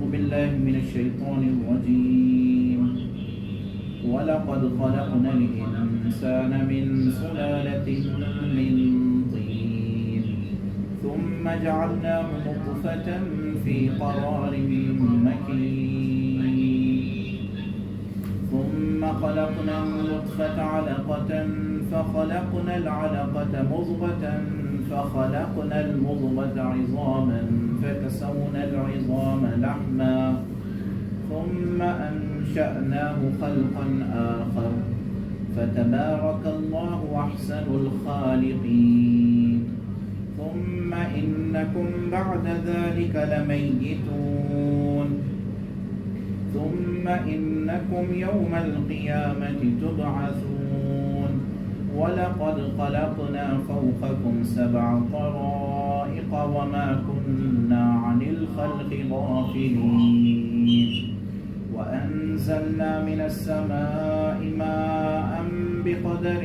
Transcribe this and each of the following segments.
أعوذ بالله من الشيطان الرجيم ولقد خلقنا الإنسان من سلالة من طين ثم جعلناه نطفة في قرار مكين ثم خلقنا النطفة علقة فخلقنا العلقة مضغة فخلقنا المضغة عظاما فكسونا العظام لحما ثم أنشأناه خلقا آخر فتبارك الله أحسن الخالقين ثم إنكم بعد ذلك لميتون ثم إنكم يوم القيامة تبعثون ولقد خلقنا فوقكم 7 طرائق وما كنا عن الخلق غافلين وأنزلنا من السماء ماء بقدر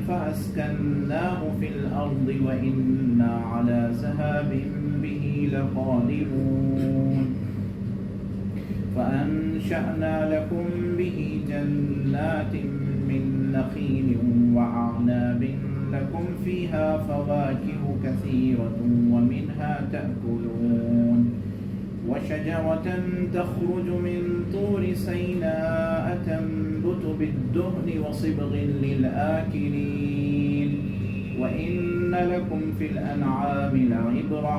فأسكناه في الأرض وإنا على ذهاب به لقادرون فأنشأنا لكم به جنات من نخيل وأعناب لكم فيها فواكه كثيرة ومنها تأكلون وشجرة تخرج من طور سيناء تنبت بالدهن وصبغ للآكلين وإن لكم في الأنعام لعبرة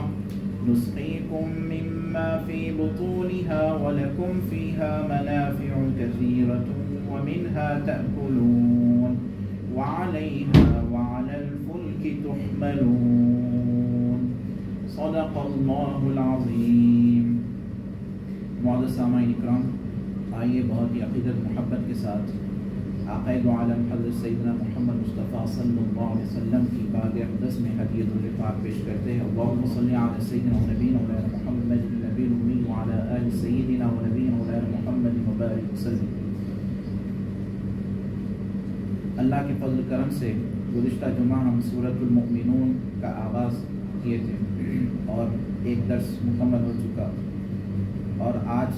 نسقيكم مما في بطونها ولكم فيها منافع كثيرة ومنها تأكلون وعليها وعلى الفلك تحملون صدق اللہ العظیم. معزز سامعین اکرام، آئیے بہت ہی عقیدت محبت کے ساتھ آقا دو عالم حضرت سیدنا محمد مصطفیٰ صلی اللہ علیہ وسلم کی بارگاہ اقدس میں ہدیۃ الرفاق پیش کرتے ہیں. اللہم صلی علی سیدنا و نبینا مولانا محمد النبی الأمی وعلی آل سیدنا و نبینا مولانا محمد مبارک وسلم. اللہ کے فضل کرم سے گزشتہ جمعہ ہم سورۃ المؤمنون کا آغاز کیے تھے اور ایک درس مکمل ہو چکا، اور آج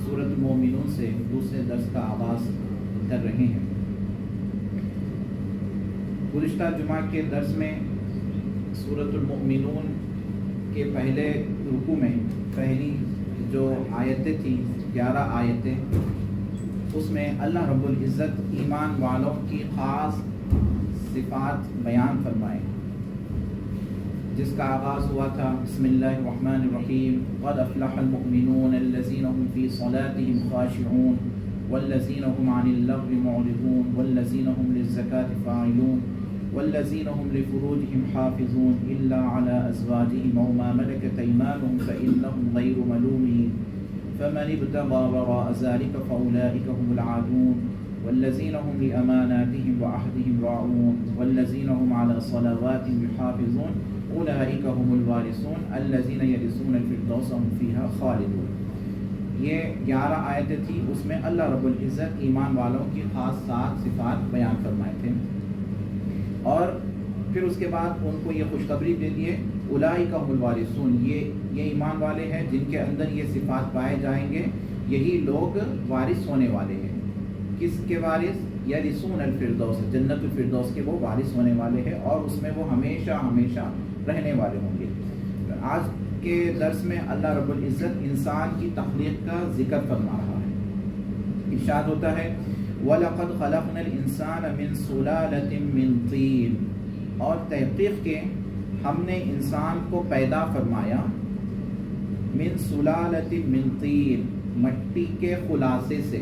سورۃ المؤمنون سے دوسرے درس کا آغاز کر رہے ہیں. گزشتہ جمعہ کے درس میں سورۃ المؤمنون کے پہلے رکوع میں پہلی جو آیتیں تھیں 11 آیتیں، اس میں اللہ رب العزت ایمان والوں کی خاص صفات بیان فرمائے، جس کا آغاز ہوا تھا بسم اللہ الرحمن الرحیم قد افلح المؤمنون الذین هم فی صلاتهم خاشعون والذین هم عن اللغو معرضون والذین هم للزکاة فاعلون والذین هم لفروجهم حافظون الا على ازواجهم او ما ملكت ايمانهم فانهم غير ملومين فمن ابتغى وراء ذلك فاولئك هم العادون والذین هم لأماناتهم وعهدهم راعون والذین هم على صلواتهم يحافظون اولئک هم الوارثون الذین یرثون الفردوس هم فیہا خالدون. یہ 11 آیتیں تھیں، اس میں اللہ رب العزت ایمان والوں کی خاص 7 صفات بیان فرمائے تھے، اور پھر اس کے بعد ان کو یہ خوشخبری دے دیے اولئک هم الوارثون، یہ ایمان والے ہیں جن کے اندر یہ صفات پائے جائیں گے، یہی لوگ وارث ہونے والے ہیں. کس کے وارث؟ یرثون الفردوس، جنت الفردوس کے وہ وارث ہونے والے ہیں، اور اس میں وہ ہمیشہ ہمیشہ رہنے والے ہوں گے. آج کے درس میں اللہ رب العزت انسان کی تخلیق کا ذکر فرما رہا ہے. ارشاد ہوتا ہے وَلَقَدْ خَلَقْنَا الْإِنسَانَ مِنْ سُلَالَةٍ مِّن طِينٍ، اور تحقیق کے ہم نے انسان کو پیدا فرمایا من سلالۃ من طین، مٹی کے خلاصے سے.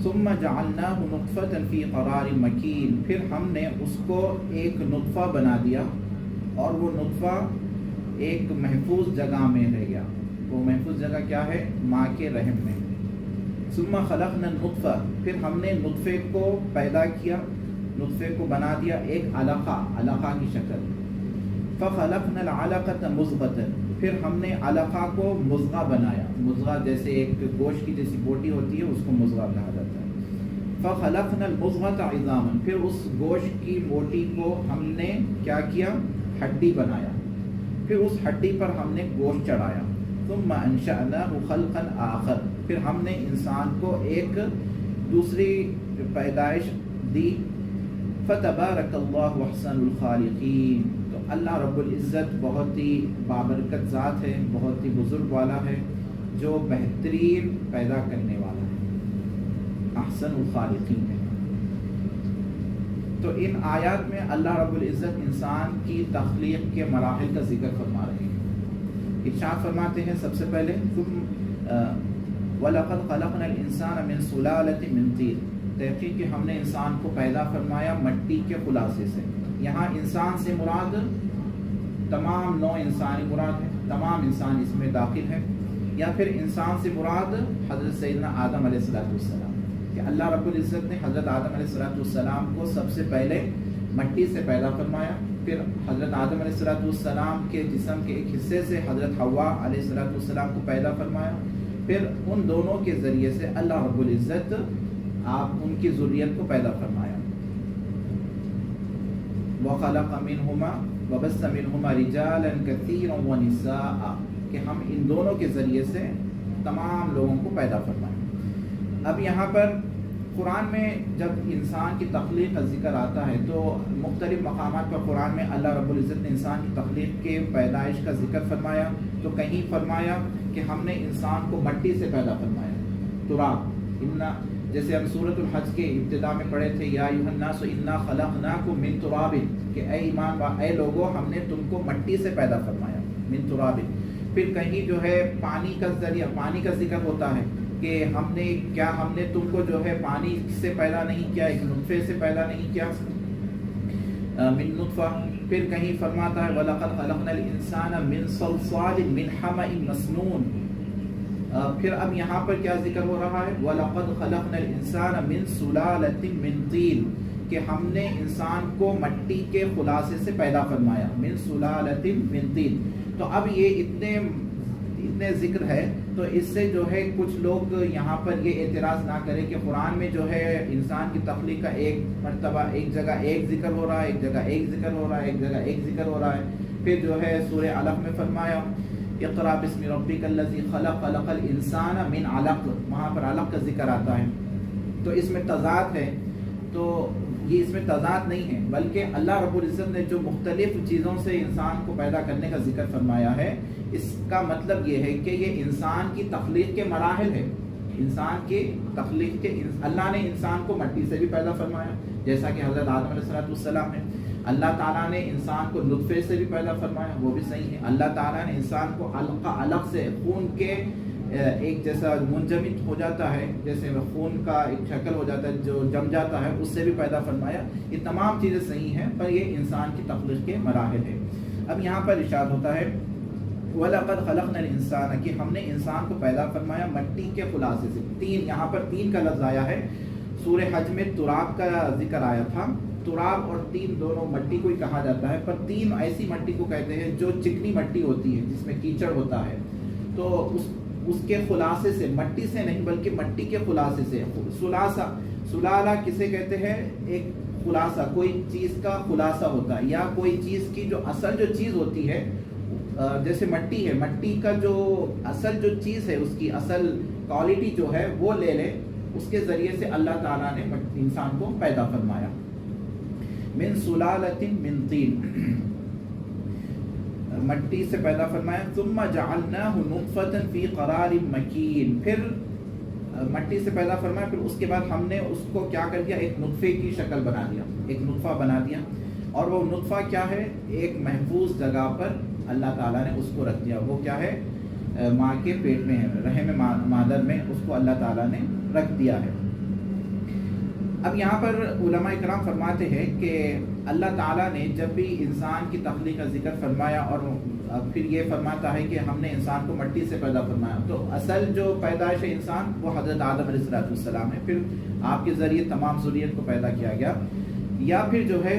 ثم جعلناہ نطفۃ فی قرار مکین، پھر ہم نے اس کو ایک نطفہ بنا دیا، اور وہ نطفہ ایک محفوظ جگہ میں رہ گیا. وہ محفوظ جگہ کیا ہے؟ ماں کے رحم میں. ثم خلقنا النطفہ، پھر ہم نے نطفے کو پیدا کیا، نطفے کو بنا دیا ایک علقہ کی شکل. فخلقنا العلقۃ مضغۃ، پھر ہم نے علقہ کو مضغہ بنایا. مضغہ جیسے ایک گوشت کی جیسی بوٹی ہوتی ہے، اس کو مضغہ کہا جاتا ہے. فخلقنا المضغۃ عظاما، پھر اس گوشت کی بوٹی کو ہم نے کیا کیا؟ ہڈی بنایا. پھر اس ہڈی پر ہم نے گوشت چڑھایا. ثم انشأناه خلقا آخر، پھر ہم نے انسان کو ایک دوسری پیدائش دی. فتبارک اللہ احسن الخالقین، تو اللہ رب العزت بہت ہی بابرکت ذات ہے، بہت ہی بزرگ والا ہے، جو بہترین پیدا کرنے والا ہے، احسن الخالقین ہے. تو ان آیات میں اللہ رب العزت انسان کی تخلیق کے مراحل کا ذکر فرما رہے ہیں. ارشاد فرماتے ہیں سب سے پہلے وَلَقَدْ خَلَقْنَا الْإِنسَانَ مِنْ سُلَالَةٍ مِنْ طِينٍ، تحقیق کہ ہم نے انسان کو پیدا فرمایا مٹی کے خلاصے سے. یہاں انسان سے مراد تمام نوع انسانی مراد ہے، تمام انسان اس میں داخل ہے، یا پھر انسان سے مراد حضرت سیدنا آدم علیہ السلام، کہ اللہ رب العزت نے حضرت آدم علیہ السلام کو سب سے پہلے مٹی سے پیدا فرمایا، پھر حضرت آدم علیہ السلام کے جسم کے ایک حصے سے حضرت حوا علیہ السلام کو پیدا فرمایا، پھر ان دونوں کے ذریعے سے اللہ رب العزت آپ ان کی ذریت کو پیدا فرمایا. وَخَلَقَ مِنْهُمَا وَبَثَّ مِنْهُمَا رِجَالًا كَثِيرًا وَنِسَاءً، کہ ہم ان دونوں کے ذریعے سے تمام لوگوں کو پیدا فرمائیں. اب یہاں پر قرآن میں جب انسان کی تخلیق کا ذکر آتا ہے تو مختلف مقامات پر قرآن میں اللہ رب العزت نے انسان کی تخلیق کے پیدائش کا ذکر فرمایا. تو کہیں فرمایا کہ ہم نے انسان کو مٹی سے پیدا فرمایا، تراب. جیسے ہم سورۃ الحج کے ابتدا میں پڑھے تھے، یا ایھا الناس انا خلقناکم من تراب، کہ اے ایمان اے لوگوں ہم نے تم کو مٹی سے پیدا فرمایا، من تراب. پھر کہیں جو ہے پانی کا ذریعہ، پانی کا ذکر ہوتا ہے کہ ہم نے تم کو جو ہے پانی سے پیدا نہیں کیا، ایک نطفے سے پیدا نہیں کیا، من نطفہ. پھر کہیں فرماتا ہے وَلَقَدْ خَلَقْنَا الْإِنسَانَ مِنْ صَلْصَالٍ مِنْ حَمَإٍ مَسْنُونٍ. پھر اب یہاں پر کیا ذکر ہو رہا ہے، وَلَقَدْ خَلَقْنَا الْإِنسَانَ مِنْ سُلَالَةٍ مِنْ طِينٍ، کہ ہم نے انسان کو مٹی کے خلاصے سے پیدا فرمایا، مِنْ سُلَالَةٍ مِنْ طِينٍ. تو اب یہ اتنے ذکر ہے، تو اس سے جو ہے کچھ لوگ یہاں پر یہ اعتراض نہ کریں کہ قرآن میں جو ہے انسان کی تخلیق کا ایک مرتبہ ایک جگہ ایک ذکر ہو رہا ہے، ایک جگہ ایک ذکر ہو رہا ہے، ایک جگہ ایک ذکر ہو رہا ہے. پھر جو ہے سورہ علق میں فرمایا اقرأ بسم ربک الذی خلق، خلق الانسان من علق، وہاں پر علق کا ذکر آتا ہے. تو اس میں تضاد ہے، تو یہ اس میں تضاد نہیں ہے، بلکہ اللہ رب العزت نے جو مختلف چیزوں سے انسان کو پیدا کرنے کا ذکر فرمایا ہے، اس کا مطلب یہ ہے کہ یہ انسان کی تخلیق کے مراحل ہے. انسان کی تخلیق کے اللہ نے انسان کو مٹی سے بھی پیدا فرمایا، جیسا کہ حضرت آدم علیہ السلام ہے. اللہ تعالیٰ نے انسان کو نطفے سے بھی پیدا فرمایا، وہ بھی صحیح ہے. اللہ تعالیٰ نے انسان کو علق سے، خون کے ایک جیسا منجمد ہو جاتا ہے، جیسے خون کا ایک شکل ہو جاتا ہے جو جم جاتا ہے، اس سے بھی پیدا فرمایا. یہ تمام چیزیں صحیح ہیں، پر یہ انسان کی تخلیق کے مراحل ہے. اب یہاں پر ارشاد ہوتا ہے وَلَقَدْ خَلَقْنَا الْإِنسَانَ، کہ ہم نے انسان کو پیدا فرمایا مٹی کے خلاصے سے. یہاں پر تین کا لفظ آیا ہے. سورہ حج میں تراب کا ذکر آیا تھا. تراب اور تین دونوں مٹی کو ہی کہا جاتا ہے، پر تین ایسی مٹی کو کہتے ہیں جو چکنی مٹی ہوتی ہے، جس میں کیچڑ ہوتا ہے. تو اس کے خلاصے سے، مٹی سے نہیں بلکہ مٹی کے خلاصے سے. سلالہ کسے کہتے ہیں؟ ایک خلاصہ، کوئی چیز کا خلاصہ ہوتا ہے، یا کوئی چیز کی جو اصل جو چیز ہوتی ہے، جیسے مٹی ہے، مٹی کا جو اصل جو چیز ہے، اس کی اصل کوالٹی جو ہے وہ لے لے، اس کے ذریعے سے اللہ تعالیٰ نے انسان کو پیدا فرمایا. من سلالۃ من طین، مٹی سے پیدا فرمایا. ثم جعلناہ نطفۃ فی قرار مکین، پھر مٹی سے پیدا فرمایا، پھر اس کے بعد ہم نے اس کو کیا کر دیا، ایک نطفے کی شکل بنا دیا، ایک نطفہ بنا دیا. اور وہ نطفہ کیا ہے؟ ایک محفوظ جگہ پر اللہ تعالیٰ نے اس کو رکھ دیا. وہ کیا ہے؟ ماں کے پیٹ میں ہے، رحم مادر میں اس کو اللہ تعالیٰ نے رکھ دیا ہے. اب یہاں پر علماء کرام فرماتے ہیں کہ اللہ تعالیٰ نے جب بھی انسان کی تخلیق کا ذکر فرمایا اور پھر یہ فرماتا ہے کہ ہم نے انسان کو مٹی سے پیدا فرمایا، تو اصل جو پیدائش ہے انسان وہ حضرت آدم علیہ السلام ہے. پھر آپ کے ذریعے تمام ذریت کو پیدا کیا گیا. یا پھر جو ہے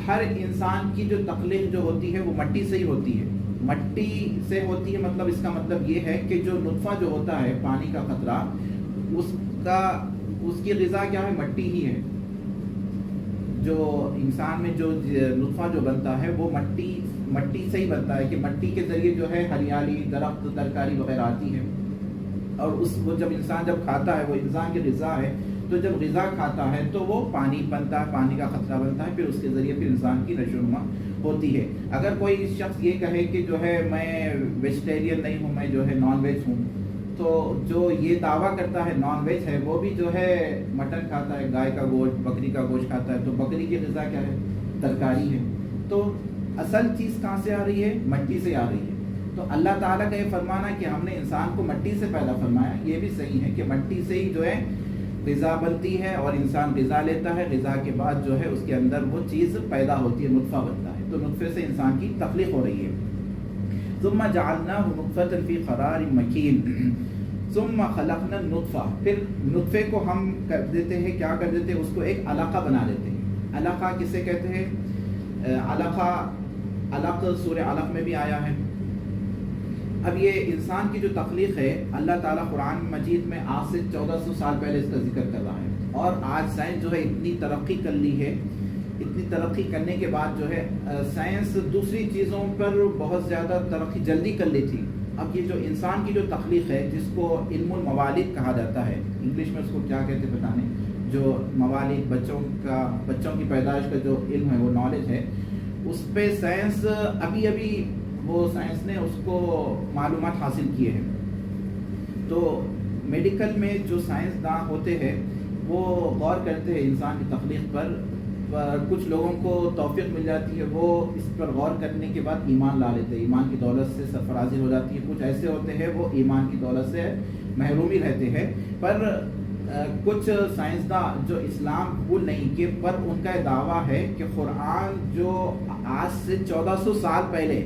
ہر انسان کی جو تخلیق جو ہوتی ہے وہ مٹی سے ہی ہوتی ہے. مٹی سے ہوتی ہے، مطلب اس کا مطلب یہ ہے کہ جو نطفہ جو ہوتا ہے، پانی کا قطرہ، اس کی غذا کیا ہے؟ مٹی ہی ہے. جو انسان میں جو نطفہ جو بنتا ہے وہ مٹی سے ہی بنتا ہے کہ مٹی کے ذریعے جو ہے ہریالی، درخت، ترکاری وغیرہ آتی ہے، اور وہ جب انسان جب کھاتا ہے، وہ انسان کی غذا ہے، تو جب غذا کھاتا ہے تو وہ پانی بنتا ہے، پانی کا خطرہ بنتا ہے، پھر اس کے ذریعے پھر انسان کی نشو و نما ہوتی ہے۔ اگر کوئی شخص یہ کہے کہ جو ہے میں ویجیٹیرین نہیں ہوں، میں جو ہے نان ویج ہوں، تو جو یہ دعویٰ کرتا ہے نان ویج ہے، وہ بھی جو ہے مٹن کھاتا ہے، گائے کا گوشت، بکری کا گوشت کھاتا ہے، تو بکری کی غذا کیا ہے؟ ترکاری ہے۔ تو اصل چیز کہاں سے آ رہی ہے؟ مٹی سے آ رہی ہے۔ تو اللہ تعالیٰ کا یہ فرمانا ہے کہ ہم نے انسان کو مٹی سے پیدا فرمایا، یہ بھی صحیح ہے کہ مٹی سے ہی جو ہے غذا بنتی ہے، اور انسان غذا لیتا ہے، غذا کے بعد جو ہے اس کے اندر وہ چیز پیدا ہوتی ہے، نطفہ بنتا ہے، تو نطفے سے انسان کی تخلیق ہو رہی ہے۔ ثم جعلناہ نطفۃ فی قرار مکین ثم خلقنا النطفہ، پھر نطفے کو ہم کر دیتے ہیں، کیا کر دیتے ہیں؟ اس کو ایک علقہ بنا دیتے ہیں۔ علقہ کسے کہتے ہیں؟ علق سورہ علق میں بھی آیا ہے۔ اب یہ انسان کی جو تخلیق ہے، اللہ تعالیٰ قرآن مجید میں آج سے 1400 سال پہلے اس کا ذکر کر رہا ہے، اور آج سائنس جو ہے اتنی ترقی کر لی ہے، اتنی ترقی کرنے کے بعد جو ہے سائنس دوسری چیزوں پر بہت زیادہ ترقی جلدی کر لی تھی۔ اب یہ جو انسان کی جو تخلیق ہے، جس کو علم الموالد کہا جاتا ہے، انگلش میں اس کو کیا کہتے ہیں پتہ نہیں، جو موالد بچوں کی پیدائش کا جو علم ہے، وہ نالج ہے، اس پہ سائنس ابھی وہ سائنس نے اس کو معلومات حاصل کیے ہیں۔ تو میڈیکل میں جو سائنسداں ہوتے ہیں وہ غور کرتے ہیں انسان کی تخلیق پر، کچھ لوگوں کو توفیق مل جاتی ہے، وہ اس پر غور کرنے کے بعد ایمان لا لیتے ہیں، ایمان کی دولت سے سرفرازی ہو جاتی ہے۔ کچھ ایسے ہوتے ہیں وہ ایمان کی دولت سے محرومی رہتے ہیں، پر کچھ سائنسداں جو اسلام قبول نہیں کیے، پر ان کا یہ دعویٰ ہے کہ قرآن جو آج سے 1400 سال پہلے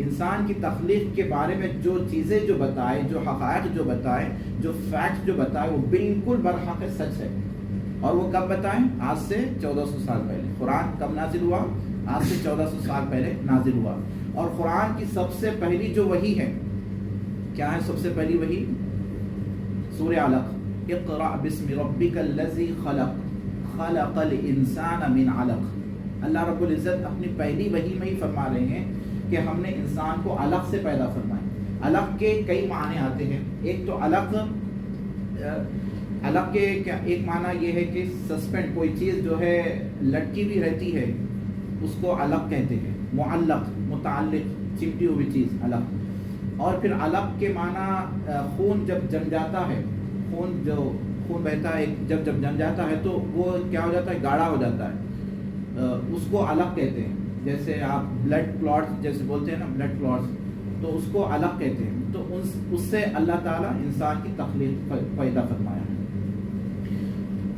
انسان کی تخلیق کے بارے میں جو چیزیں جو بتائے، جو حقائق جو بتائے، جو فیکٹ جو بتائے، وہ بالکل برحق سچ ہے۔ اور وہ کب بتائیں؟ آج سے 1400 سال پہلے۔ قرآن کب نازل ہوا؟ آج سے 1400 سال پہلے نازل ہوا۔ اور قرآن کی سب سے پہلی جو وحی ہے، کیا ہے سب سے پہلی وحی؟ سورہ علق، اقرأ بسم ربک الذی خلق خلق الانسان من علق۔ اللہ رب العزت اپنی پہلی وحی میں ہی فرما رہے ہیں کہ ہم نے انسان کو علق سے پیدا فرمایا۔ علق کے کئی معنی آتے ہیں۔ ایک تو علق کے ایک معنی یہ ہے کہ سسپینڈ، کوئی چیز جو ہے لٹکی بھی رہتی ہے اس کو علق کہتے ہیں۔ معلق، متعلق، چپٹی ہوئی چیز، علق۔ اور پھر علق کے معنی خون جب جم جاتا ہے، خون بہتا ہے، جب جم جاتا ہے تو وہ کیا ہو جاتا ہے؟ گاڑھا ہو جاتا ہے، اس کو علق کہتے ہیں۔ جیسے آپ بلڈ کلاٹس جیسے بولتے ہیں نا، بلڈ کلاٹس، تو اس کو علق کہتے ہیں۔ تو اس سے اللہ تعالیٰ انسان کی تخلیق پیدا فرمایا ہے۔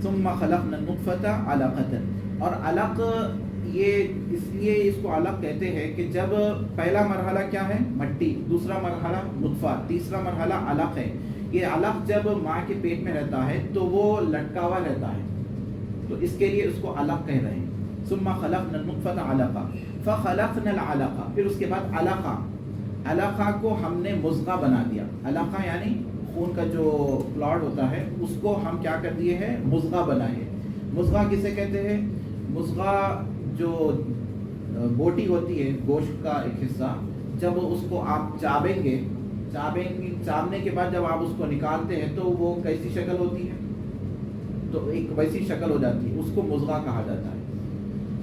ثم خلقنا النطفة علقة، اور علق یہ اس لیے اس کو علق کہتے ہیں کہ جب پہلا مرحلہ کیا ہے؟ مٹی، دوسرا مرحلہ نطفہ، تیسرا مرحلہ علق ہے۔ یہ علق جب ماں کے پیٹ میں رہتا ہے تو وہ لٹکا ہوا رہتا ہے، تو اس کے لیے اس کو علق کہہ رہے ہیں۔ ثم خلقنا النطفة علقة فخلقنا العلقة، پھر اس کے بعد علقہ کو ہم نے مضغہ بنا دیا۔ علقہ یعنی خون کا جو کلاٹ ہوتا ہے، اس کو ہم کیا کر دیے ہیں؟ مضغہ بنائے۔ مضغہ کسے کہتے ہیں؟ مضغہ جو بوٹی ہوتی ہے، گوشت کا ایک حصہ، جب اس کو آپ چابنے کے بعد جب آپ اس کو نکالتے ہیں تو وہ کیسی شکل ہوتی ہے؟ تو ایک ویسی شکل ہو جاتی ہے، اس کو مضغہ کہا جاتا ہے۔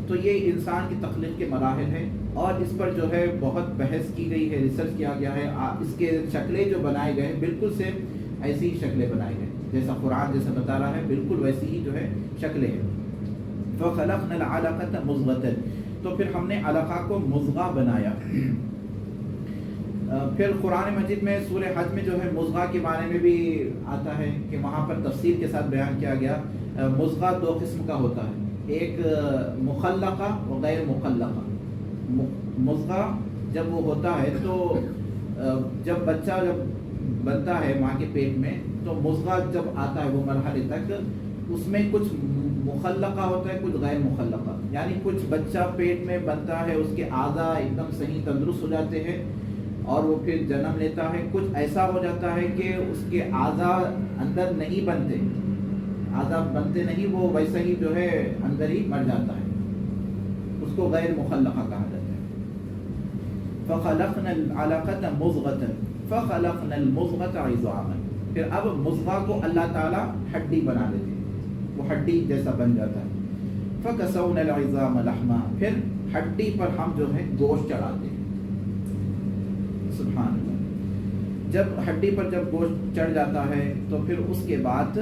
تو یہ انسان کی تخلیق کے مراحل ہیں، اور اس پر جو ہے بہت بحث کی گئی ہے، ریسرچ کیا گیا ہے۔ اس کے شکلیں جو بنائے گئے بالکل سیم ایسی ہی شکلیں بنائی گئی، جیسا قرآن جیسا بتا رہا ہے، بالکل ویسی ہی جو ہے شکلیں ہیں۔ فخلقنا العلقة مضغة، تو پھر ہم نے علقہ کو مضغہ بنایا۔ پھر قرآن مجید میں سورہ حج میں جو ہے مضغہ کے بارے میں بھی آتا ہے کہ وہاں پر تفصیل کے ساتھ بیان کیا گیا۔ مضغہ دو قسم کا ہوتا ہے، ایک مخلقہ و غیر مخلقہ۔ مضغہ جب وہ ہوتا ہے تو جب بچہ بنتا ہے ماں کے پیٹ میں، تو مضغہ جب آتا ہے وہ مرحلے تک، اس میں کچھ مخلقہ ہوتا ہے، کچھ غیر مخلقہ، یعنی کچھ بچہ پیٹ میں بنتا ہے، اس کے اعضاء ایک دم صحیح تندرست ہو جاتے ہیں اور وہ پھر جنم لیتا ہے۔ کچھ ایسا ہو جاتا ہے کہ اس کے اعضاء اندر نہیں بنتے، اعضاء بنتے نہیں، وہ ویسا ہی جو ہے اندر ہی مر جاتا ہے، اس کو غیر مخلقہ کہا جاتا ہے۔ فخلقنا العلقة مضغة فخلقنا المضغة عظاما. پھر اب مضغہ کو اللہ تعالیٰ ہڈی بنا دیتے ہیں، وہ ہڈی جیسا بن جاتا ہے. فکسونا العظام لحما، پھر ہڈی پر ہم جو ہے گوشت چڑھاتے ہیں. سبحان اللہ. جب ہڈی پر جب گوشت چڑھ جاتا ہے تو پھر اس کے بعد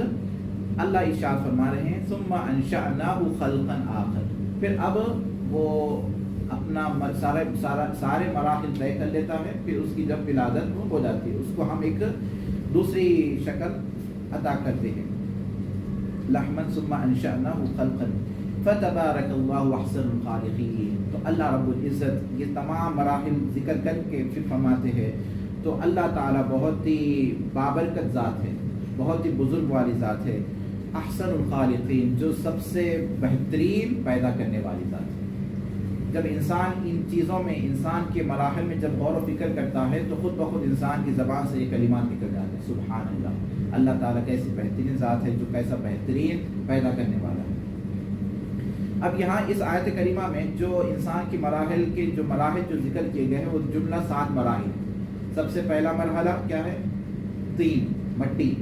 اللہ ارشاد فرما رہے ہیں ثم انشأناه خلقا آخر. پھر اب وہ اپنا سارے مراحل طے کر لیتا ہے. پھر اس کی جب ولادت ہو جاتی ہے اس کو ہم ایک دوسری شکل عطا کرتے ہیں. لحما ثم انشأناه خلقا فتبارک اللہ احسن الخالقین. تو اللہ رب العزت یہ تمام مراحل ذکر کر کے پھر فرماتے ہیں تو اللہ تعالیٰ بہت ہی بابرکت ذات ہے، بہت ہی بزرگ والی ذات ہے. احسن الخالقین، جو سب سے بہترین پیدا کرنے والی ذات ہے. جب انسان ان چیزوں میں، انسان کے مراحل میں جب غور و فکر کرتا ہے تو خود بخود انسان کی زبان سے یہ کلمات نکل جاتے ہیں. سبحان اللہ، اللہ تعالیٰ کیسی بہترین ذات ہے جو کیسا بہترین پیدا کرنے والا ہے. اب یہاں اس آیت کریمہ میں جو انسان کی مراحل کے جو مراحل جو ذکر کیے گئے ہیں وہ جملہ 7 مراحل. سب سے پہلا مرحلہ کیا ہے؟ طین، مٹی.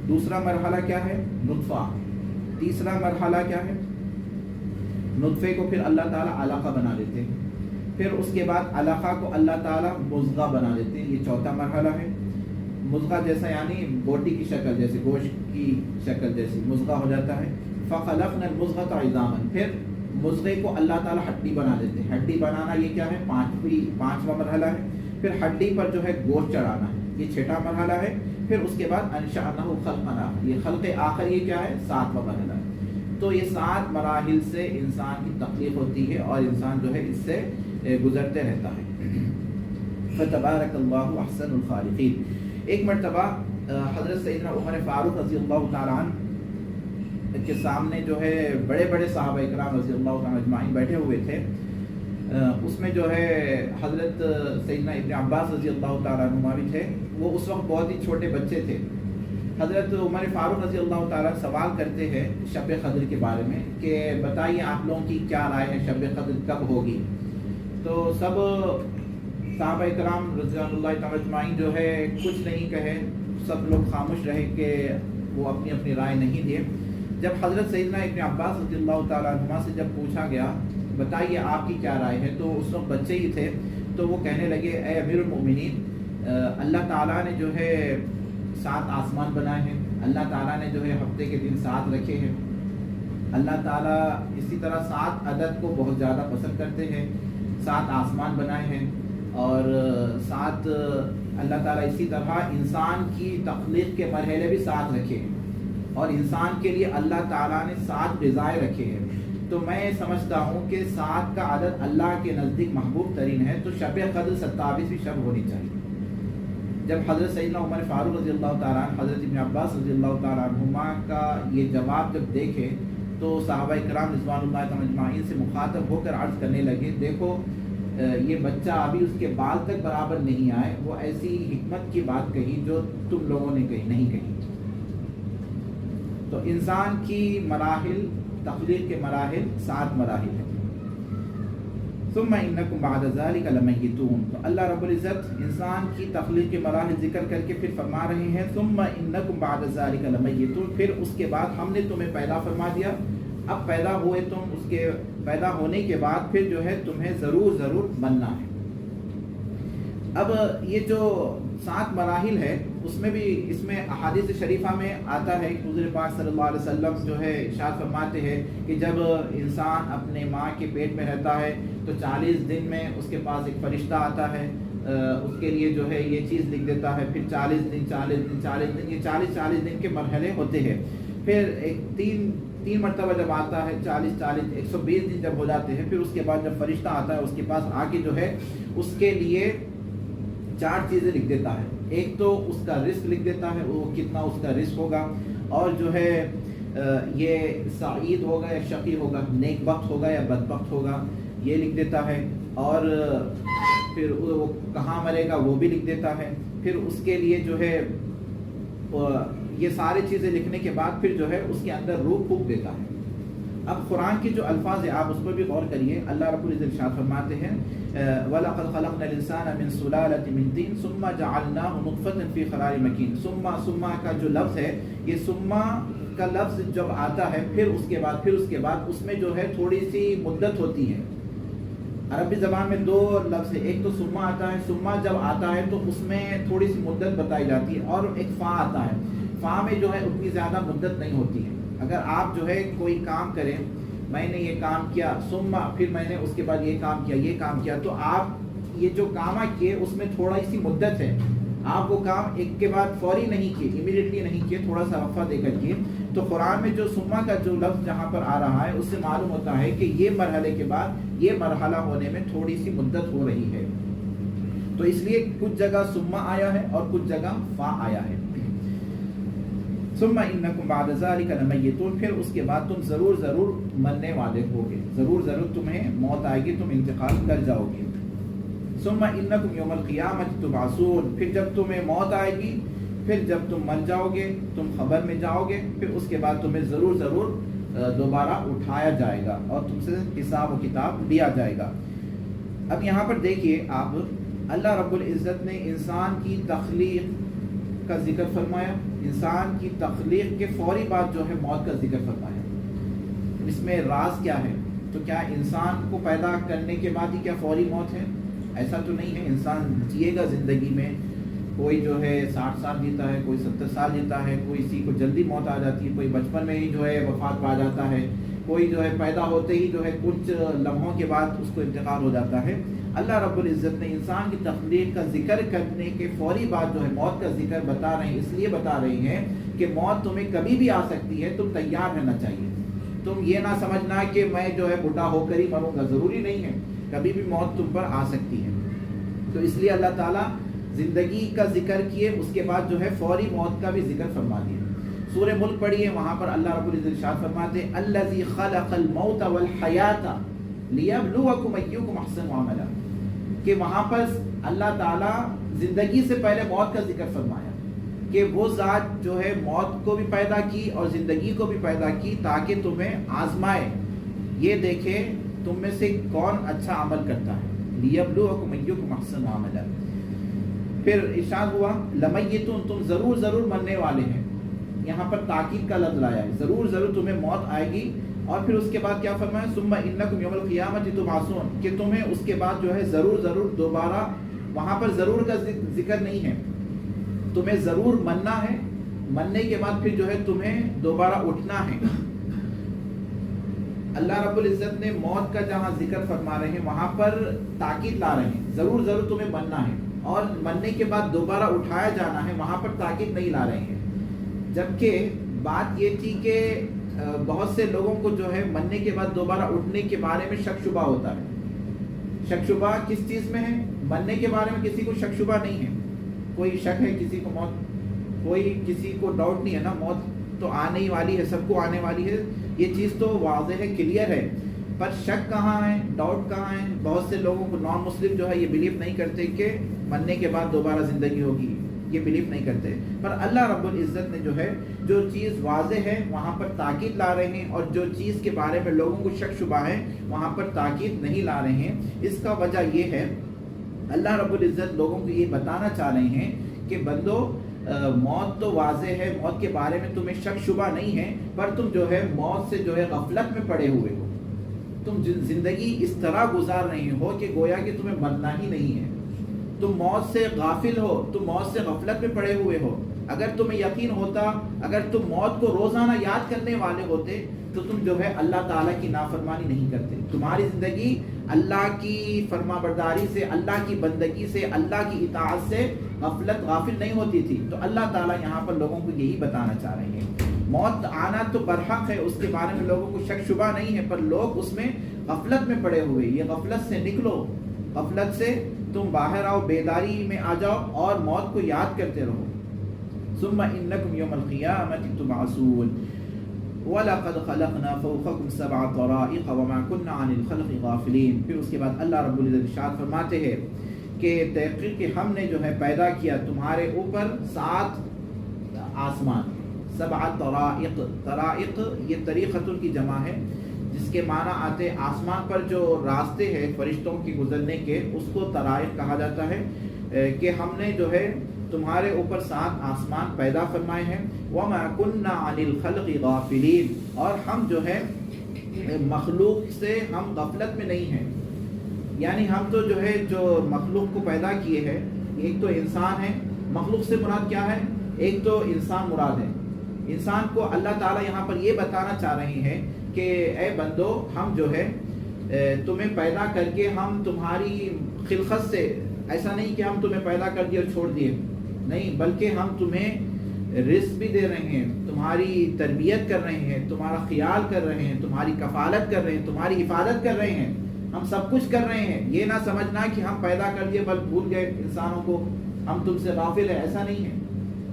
دوسرا مرحلہ کیا ہے؟ نطفہ. تیسرا مرحلہ کیا ہے؟ نطفے کو پھر اللہ تعالیٰ علقہ بنا دیتے ہیں. پھر اس کے بعد علقہ کو اللہ تعالیٰ مضغہ بنا دیتے ہیں. یہ چوتھا مرحلہ ہے. مضغہ جیسا یعنی بوٹی کی شکل جیسے، گوشت کی شکل جیسی مضغہ ہو جاتا ہے. فخلقنا المضغة عظاما، پھر مضغے کو اللہ تعالیٰ ہڈی بنا دیتے ہیں. ہڈی بنانا یہ کیا ہے؟ پانچواں مرحلہ ہے. پھر ہڈی پر جو ہے گوشت چڑھانا ہے، یہ چھٹا مرحلہ ہے. پھر اس کے بعد انشأناه خلقا آخر، یہ خلق آخر یہ کیا ہے؟ 7واں مرحلہ ہے. تو یہ 7 مراحل سے انسان کی تخلیق ہوتی ہے اور انسان جو ہے اس سے گزرتے رہتا ہے. فتبارک اللہ احسن الخالقین. ایک مرتبہ حضرت سیدنا عمر فاروق رضی اللہ تعالیٰ عنہ کے سامنے جو ہے بڑے بڑے صحابہ اکرام رضی اللہ تعالیٰ اجمعین بیٹھے ہوئے تھے. اس میں جو ہے حضرت سیدنا ابن عباس رضی اللہ تعالیٰ عنہ بھی تھے. وہ اس وقت بہت ہی چھوٹے بچے تھے. حضرت عمر فاروق رضی اللہ تعالیٰ سوال کرتے ہیں شب قدر کے بارے میں کہ بتائیے آپ لوگوں کی کیا رائے ہے، شب قدر کب ہوگی؟ تو سب صحابہ اکرام رضی اللہ تعالیٰ اجمعین جو ہے کچھ نہیں کہے. سب لوگ خاموش رہے کہ وہ اپنی اپنی رائے نہیں دیے. جب حضرت سیدنا ابن عباس رضی اللہ تعالیٰ عنہ سے جب پوچھا گیا بتائیے آپ کی کیا رائے ہے، تو اس وقت بچے ہی تھے تو وہ کہنے لگے اے امیر المؤمنین، اللہ تعالیٰ نے جو ہے 7 آسمان بنائے ہیں، اللہ تعالیٰ نے جو ہے ہفتے کے دن 7 رکھے ہیں، اللہ تعالیٰ اسی طرح 7 عدد کو بہت زیادہ پسند کرتے ہیں. 7 آسمان بنائے ہیں اور 7 اللہ تعالیٰ اسی طرح انسان کی تخلیق کے مرحلے بھی 7 رکھے ہیں اور انسان کے لیے اللہ تعالیٰ نے 7 غذائیں رکھے ہیں. تو میں سمجھتا ہوں کہ 7 کا عدد اللہ کے نزدیک محبوب ترین ہے. تو شب قدر 27ویں شب ہونی چاہیے. جب حضرت سیدنا عمر فاروق رضی اللہ تعالیٰ عنہ حضرت ابن عباس رضی اللہ تعالیٰ عنہما کا یہ جواب جب دیکھے تو صحابہ کرام رضوان اللہ تعالیٰ اجمعین سے مخاطب ہو کر عرض کرنے لگے دیکھو یہ بچہ ابھی اس کے بال تک برابر نہیں آئے، وہ ایسی حکمت کی بات کہی جو تم لوگوں نے کہی نہیں کہی. تو انسان کی مراحل، تخلیق کے مراحل 7 مراحل ہیں. ثم انکم بعد ذلک لمیتون. تو اللہ رب العزت انسان کی تخلیق کے مراحل ذکر کر کے پھر فرما رہے ہیں ثم انکم بعد ذلک لمیتون، پھر اس کے بعد ہم نے تمہیں پیدا فرما دیا. اب پیدا ہوئے تم، اس کے پیدا ہونے کے بعد پھر جو ہے تمہیں ضرور مرنا ہے. اب یہ جو 7 مراحل ہے اس میں بھی، اس میں احادیث شریفہ میں آتا ہے حضور پاک صلی اللہ علیہ وسلم جو ہے ارشاد فرماتے ہیں کہ جب انسان اپنے ماں کے پیٹ میں رہتا ہے تو 40 دن میں اس کے پاس ایک فرشتہ آتا ہے، اس کے لیے جو ہے یہ چیز لکھ دیتا ہے. پھر 40 دن یہ 40 دن کے مرحلے ہوتے ہیں. پھر ایک تین مرتبہ جب آتا ہے 40 120 دن جب ہو جاتے ہیں، پھر اس کے بعد جب فرشتہ آتا ہے اس کے پاس آ کے جو ہے اس کے لیے 4 چیزیں لکھ دیتا ہے. ایک تو اس کا رزق لکھ دیتا ہے، وہ کتنا اس کا رزق ہوگا، اور جو ہے یہ سعید ہوگا یا شقی ہوگا، نیک بخت ہوگا یا بدبخت ہوگا، یہ لکھ دیتا ہے. اور پھر وہ کہاں مرے گا وہ بھی لکھ دیتا ہے. پھر اس کے لیے جو ہے یہ ساری چیزیں لکھنے کے بعد پھر جو ہے اس کے اندر روح پھونک دیتا ہے. اب قرآن کے جو الفاظ ہیں آپ اس پر بھی غور کریے. اللہ رب العزت ارشاد فرماتے ہیں وَلَقَدْ خَلَقْنَا الْإِنسَانَ مِنْ سُلَالَةٍ مِنْ طِينٍ ثُمَّ جَعَلْنَاهُ نُطْفَةً فِي قَرَارٍ مَكِينٍ. ثم کا جو لفظ ہے یہ ثم کا لفظ جب آتا ہے پھر اس کے بعد اس میں جو ہے تھوڑی سی مدت ہوتی ہے. عربی زبان میں دو لفظ ہے, ایک تو ثم آتا ہے, ثم جب آتا ہے تو اس میں تھوڑی سی مدت بتائی جاتی ہے, اور ایک فا آتا ہے. فا میں جو ہے اتنی زیادہ مدت نہیں ہوتی ہے. اگر آپ جو ہے کوئی کام کریں, میں نے یہ کام کیا ثم پھر میں نے اس کے بعد یہ کام کیا تو آپ یہ جو کام کیے اس میں تھوڑی سی مدت ہے. آپ وہ کام ایک کے بعد فوری نہیں کیے, امیڈیٹلی نہیں کیے, تھوڑا سا وقفہ دے کر کیے. تو قرآن میں جو ثم کا جو لفظ جہاں پر آ رہا ہے اس سے معلوم ہوتا ہے کہ یہ مرحلے کے بعد یہ مرحلہ ہونے میں تھوڑی سی مدت ہو رہی ہے. تو اس لیے کچھ جگہ ثم آیا ہے اور کچھ جگہ فا آیا ہے. ثم انکم بعد ذلک لمیتون, پھر اس کے بعد تم ضرور مرنے والے ہوگے, ضرور تمہیں موت آئے گی, تم انتقال کر جاؤ گے. ثم انکم یوم القیامۃ تبعثون, پھر جب تمہیں موت آئے گی, پھر جب تم مر جاؤ گے, تم خبر میں جاؤ گے, پھر اس کے بعد تمہیں ضرور دوبارہ اٹھایا جائے گا اور تم سے حساب و کتاب لیا جائے گا. اب یہاں پر دیکھیے آپ, اللہ رب العزت نے انسان کی تخلیق کا ذکر فرمایا, انسان کی تخلیق کے فوری بعد جو ہے موت کا ذکر فرمایا. اس میں راز کیا ہے؟ تو کیا انسان کو پیدا کرنے کے بعد ہی کیا فوری موت ہے؟ ایسا تو نہیں ہے. انسان جیے گا زندگی میں, کوئی جو ہے 60 سال جیتا ہے, کوئی 70 سال جیتا ہے, کوئی کسی کو جلدی موت آ جاتی ہے, کوئی بچپن میں ہی جو ہے وفات پا جاتا ہے, کوئی جو ہے پیدا ہوتے ہی جو ہے کچھ لمحوں کے بعد اس کو انتقال ہو جاتا ہے. اللہ رب العزت نے انسان کی تخلیق کا ذکر کرنے کے فوری بعد جو ہے موت کا ذکر بتا رہے ہیں, اس لیے بتا رہے ہیں کہ موت تمہیں کبھی بھی آ سکتی ہے, تم تیار رہنا چاہیے. تم یہ نہ سمجھنا کہ میں جو ہے بوڑھا ہو کر ہی مروں گا, ضروری نہیں ہے, کبھی بھی موت تم پر آ سکتی ہے. تو اس لیے اللہ تعالیٰ زندگی کا ذکر کیے, اس کے بعد جو ہے فوری موت کا بھی ذکر فرما دیا. سورہ ملک پڑھیے, وہاں پر اللہ رب العزت ارشاد فرماتے ہیں الذی خلق الموت والحیات لیبلوکم ایکم احسن عملا, کہ وہاں پر اللہ تعالیٰ زندگی سے پہلے موت کا ذکر فرمایا کہ وہ ذات جو ہے موت کو بھی پیدا کی اور زندگی کو بھی پیدا کی تاکہ تمہیں آزمائے, یہ دیکھے تم میں سے کون اچھا عمل کرتا ہے. لیبلوکم ایکم احسن عملا. پھر ارشاد ہوا لمیتون, تم ضرور مرنے والے ہیں. یہاں پر تاکید کا لفظ لایا ہے, ضرور تمہیں موت آئے گی. اور پھر اس کے بعد کیا فرمایا ثم انکم یوم القیامۃ تبعثون, کہ تمہیں اس کے بعد جو ہے ضرور دوبارہ, وہاں پر ضرور کا ذکر نہیں ہے, تمہیں ضرور مرنا ہے, مرنے کے بعد پھر جو ہے تمہیں دوبارہ اٹھنا ہے. اللہ رب العزت نے موت کا جہاں ذکر فرما رہے ہیں وہاں پر تاکید لا رہے ہیں, ضرور تمہیں مرنا ہے اور مرنے کے بعد دوبارہ اٹھایا جانا ہے, وہاں پر تاکید نہیں لا رہے ہیں. جبکہ بات یہ تھی کہ بہت سے لوگوں کو جو ہے مرنے کے بعد دوبارہ اٹھنے کے بارے میں شک شبہ ہوتا ہے. شک شبہ کس چیز میں ہے؟ مرنے کے بارے میں کسی کو شک شبہ نہیں ہے. کوئی شک ہے کسی کو موت, کوئی کسی کو ڈاؤٹ نہیں ہے نا, موت تو آنے ہی والی ہے, سب کو آنے والی ہے, یہ چیز تو واضح ہے, کلیئر ہے. پر شک کہاں ہے, ڈاؤٹ کہاں ہے؟ بہت سے لوگوں کو, نان مسلم جو ہے یہ بلیو نہیں کرتے کہ مرنے کے بعد دوبارہ زندگی ہوگی, یہ بلیو نہیں کرتے. پر اللہ رب العزت نے جو ہے جو چیز واضح ہے وہاں پر تاکید لا رہے ہیں, اور جو چیز کے بارے میں لوگوں کو شک شبہ ہے وہاں پر تاکید نہیں لا رہے ہیں. اس کا وجہ یہ ہے, اللہ رب العزت لوگوں کو یہ بتانا چاہ رہے ہیں کہ بندو موت تو واضح ہے, موت کے بارے میں تمہیں شک شبہ نہیں ہے, پر تم جو ہے موت سے جو ہے غفلت میں پڑے ہوئے ہو. تم زندگی اس طرح گزار رہے ہو کہ گویا کہ تمہیں مرنا ہی نہیں ہے. تم موت سے غافل ہو, تم موت سے غفلت میں پڑے ہوئے ہو. اگر تمہیں یقین ہوتا, اگر تم موت کو روزانہ یاد کرنے والے ہوتے تو تم جو ہے اللہ تعالیٰ کی نافرمانی نہیں کرتے. تمہاری زندگی اللہ کی فرما برداری سے, اللہ کی بندگی سے, اللہ کی اطاعت سے غافل نہیں ہوتی تھی. تو اللہ تعالیٰ یہاں پر لوگوں کو یہی بتانا چاہ رہے ہیں. موت آنا تو برحق ہے, اس کے بارے میں لوگوں کو شک شبہ نہیں ہے, پر لوگ اس میں غفلت میں پڑے ہوئے. یہ غفلت سے نکلو, غفلت سے تم باہر آؤ, بیداری میں آ جاؤ اور موت کو یاد کرتے رہو. ثم انکم یوم القیامۃ تبعثون وَلَقَدْ خَلَقْنَا فَوْقَكُمْ سَبْعَ طَرَائِقَ وَمَا كُنَّا عَنِ الْخَلْقِ غَافِلِينَ. پھر اس کے بعد اللہ رب العزت ارشاد فرماتے ہیں کہ تحقیق کہ ہم نے جو ہے پیدا کیا تمہارے اوپر 7 آسمان. 7 طرائق, طرائق یہ طریقۃ کی جمع ہے, جس کے معنی آتے آسمان پر جو راستے ہیں فرشتوں کے گزرنے کے، اس کو طرائق کہا جاتا ہے کہ ہم نے جو ہے تمہارے اوپر 7 آسمان پیدا فرمائے ہیں. وَمَا كُنَّا عَنِ الْخَلْقِ غَافِلِينَ، اور ہم جو ہے مخلوق سے ہم غفلت میں نہیں ہیں. یعنی ہم تو جو ہے جو مخلوق کو پیدا کیے ہیں، ایک تو انسان ہے. مخلوق سے مراد کیا ہے؟ ایک تو انسان مراد ہے. انسان کو اللہ تعالیٰ یہاں پر یہ بتانا چاہ رہے ہیں کہ اے بندو، ہم جو ہے تمہیں پیدا کر کے ہم تمہاری خلقت سے، ایسا نہیں کہ ہم تمہیں پیدا کر دیے اور چھوڑ دیے، نہیں، بلکہ ہم تمہیں رزق بھی دے رہے ہیں، تمہاری تربیت کر رہے ہیں، تمہارا خیال کر رہے ہیں، تمہاری کفالت کر رہے ہیں، تمہاری حفاظت کر رہے ہیں. ہم سب کچھ کر رہے ہیں. یہ نہ سمجھنا کہ ہم پیدا کر دیے بل بھول گئے انسانوں کو، ہم تم سے غافل ہیں، ایسا نہیں ہے.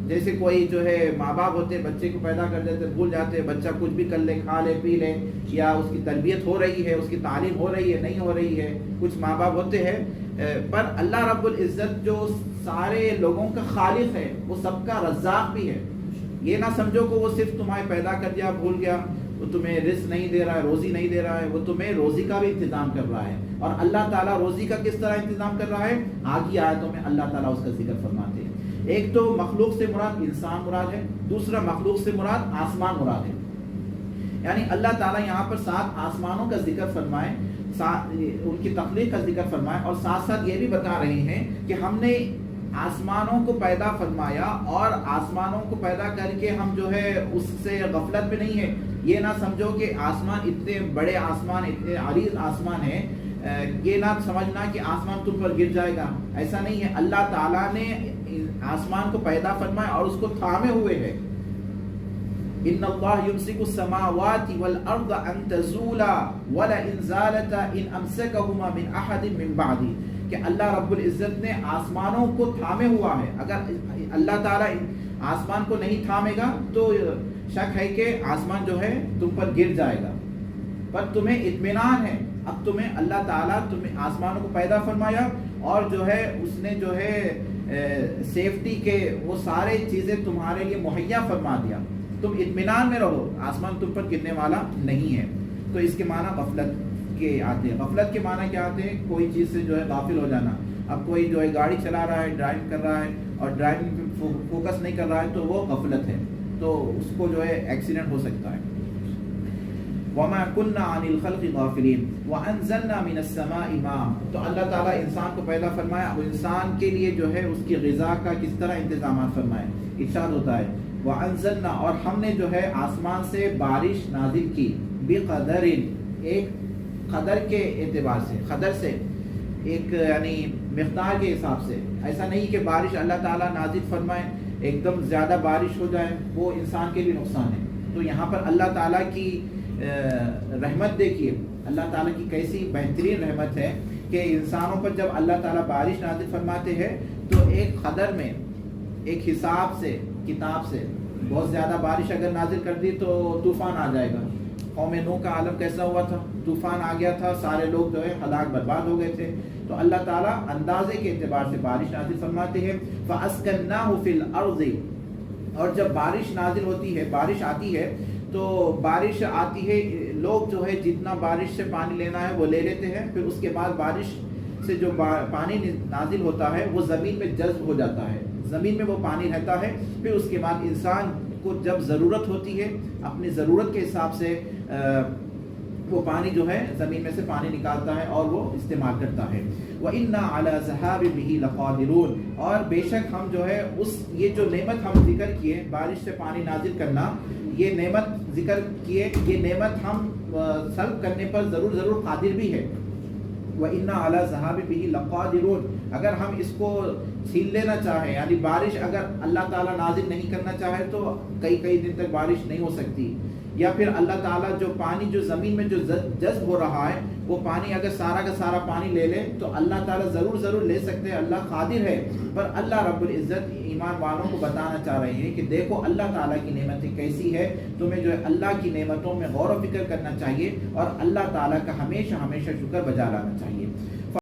جیسے کوئی جو ہے ماں باپ ہوتے، بچے کو پیدا کر دیتے، بھول جاتے، بچہ کچھ بھی کر لے، کھا لے پی لے، یا اس کی تربیت ہو رہی ہے، اس کی تعلیم ہو رہی ہے، نہیں ہو رہی ہے. کچھ ماں باپ ہوتے ہیں، پر اللہ رب العزت جو سارے لوگوں کا خالق ہے، وہ سب کا رزاق بھی ہے. یہ نہ سمجھو کہ وہ صرف تمہیں پیدا کر دیا، بھول گیا، وہ تمہیں رزق نہیں دے رہا ہے، روزی نہیں دے رہا ہے، وہ تمہیں روزی کا بھی انتظام کر رہا ہے. اور اللہ تعالیٰ روزی کا کس طرح انتظام کر رہا ہے، آگے آیتوں میں اللہ تعالیٰ اس کا ذکر فرماتے ہیں. ایک تو مخلوق سے مراد انسان مراد ہے، دوسرا مخلوق سے مراد آسمان مراد ہے. یعنی اللہ تعالیٰ یہاں پر 7 آسمانوں کا ذکر فرمائے، ان کی تخلیق کا ذکر فرمائے، اور ساتھ ساتھ یہ بھی بتا رہے ہیں کہ ہم نے آسمانوں کو پیدا فرمایا، اور آسمانوں کو پیدا کر کے ہم جو ہے اس سے غفلت میں نہیں ہے. یہ نہ سمجھو کہ آسمان اتنے بڑے آسمان، اتنے عریض آسمان ہیں، یہ نہ سمجھنا کہ آسمان تم پر گر جائے گا، ایسا نہیں ہے. اللہ تعالیٰ نے آسمان کو پیدا فرمایا اور اس کو تھامے ہوئے ہے. ان اللہ یمسک السماوات والارض ان تزولا ولئن زالتا ان امسکہما من احد من بعدی، کہ اللہ رب العزت نے آسمانوں کو تھامے ہوا ہے. اگر اللہ تعالیٰ آسمان کو نہیں تھامے گا تو شک ہے کہ آسمان جو ہے تم پر گر جائے گا. پر تمہیں اطمینان ہے، اب تمہیں اللہ تعالیٰ تمہیں آسمانوں کو پیدا فرمایا، اور جو ہے اس نے جو ہے سیفٹی کے وہ سارے چیزیں تمہارے لیے مہیا فرما دیا. تم اطمینان میں رہو، آسمان تم پر گرنے والا نہیں ہے. تو اس کے معنی غفلت کے آتے ہیں. غفلت کے معنی کیا آتے ہیں؟ کوئی چیز سے جو ہے غافل ہو جانا. اب کوئی جو ہے گاڑی چلا رہا ہے، ڈرائیو کر رہا ہے، اور ڈرائیونگ پہ فوکس نہیں کر رہا ہے، تو وہ غفلت ہے، تو اس کو جو ہے ایکسیڈنٹ ہو سکتا ہے. وَمَا كُنَّا عَنِ الْخَلْقِ غَافِلِينَ وَأَنزَلْنَا مِنَ السَّمَاءِ مَاءً. تو اللہ تعالیٰ انسان کو پیدا فرمایا، اور انسان کے لیے جو ہے اس کی غذا کا کس طرح انتظامات فرمائے. ارشاد ہوتا ہے وَأَنزَلْنَا، اور ہم نے جو ہے آسمان سے بارش نازل کی، بِقَدَرٍ، ایک قدر کے اعتبار سے، قدر سے ایک یعنی مقدار کے حساب سے. ایسا نہیں کہ بارش اللہ تعالیٰ نازل فرمائے ایک دم زیادہ بارش ہو جائے، وہ انسان کے لیے نقصان ہے. تو یہاں پر اللہ تعالیٰ کی رحمت دیکھیے، اللہ تعالیٰ کی کیسی بہترین رحمت ہے کہ انسانوں پر جب اللہ تعالیٰ بارش نازل فرماتے ہیں تو ایک قدر میں، ایک حساب سے، کتاب سے. بہت زیادہ بارش اگر نازل کر دی تو طوفان آ جائے گا. قوم نوح کا عالم کیسا ہوا تھا؟ طوفان آ گیا تھا، سارے لوگ جو ہے ہلاک برباد ہو گئے تھے. تو اللہ تعالیٰ اندازے کے اعتبار سے بارش نازل فرماتے ہیں. فَأَسْكَنَّاهُ فِي الْأَرْضِ، اور جب بارش نازل ہوتی ہے، بارش آتی ہے، تو بارش آتی ہے، لوگ جو ہے جتنا بارش سے پانی لینا ہے وہ لے لیتے ہیں. پھر اس کے بعد بارش سے جو پانی نازل ہوتا ہے وہ زمین میں جذب ہو جاتا ہے، زمین میں وہ پانی رہتا ہے. پھر اس کے بعد انسان کو جب ضرورت ہوتی ہے، اپنی ضرورت کے حساب سے وہ پانی جو ہے زمین میں سے پانی نکالتا ہے اور وہ استعمال کرتا ہے. وَإِنَّا عَلَى ذَهَابٍ بِهِ لَقَادِرُونَ، اور بے شک ہم جو ہے یہ جو نعمت ہم ذکر کیے، بارش سے پانی نازل کرنا، یہ نعمت ذکر کیے، یہ نعمت ہم سلب کرنے پر ضرور قادر بھی ہے. وَإِنَّا عَلَى ذَهَابٍ بِهِ لَقَادِرُونَ، اگر ہم اس کو چھین لینا چاہیں، یعنی بارش اگر اللہ تعالیٰ نازل نہیں کرنا چاہے تو کئی دن تک بارش نہیں ہو سکتی. یا پھر اللہ تعالیٰ جو پانی جو زمین میں جو جذب ہو رہا ہے، وہ پانی اگر سارا کا سارا پانی لے لے تو اللہ تعالیٰ ضرور لے سکتے ہیں، اللہ قادر ہے. پر اللہ رب العزت ایمان والوں کو بتانا چاہ رہے ہیں کہ دیکھو اللہ تعالیٰ کی نعمتیں کیسی ہے، تمہیں جو ہے اللہ کی نعمتوں میں غور و فکر کرنا چاہیے، اور اللہ تعالیٰ کا ہمیشہ شکر بجا لانا چاہیے.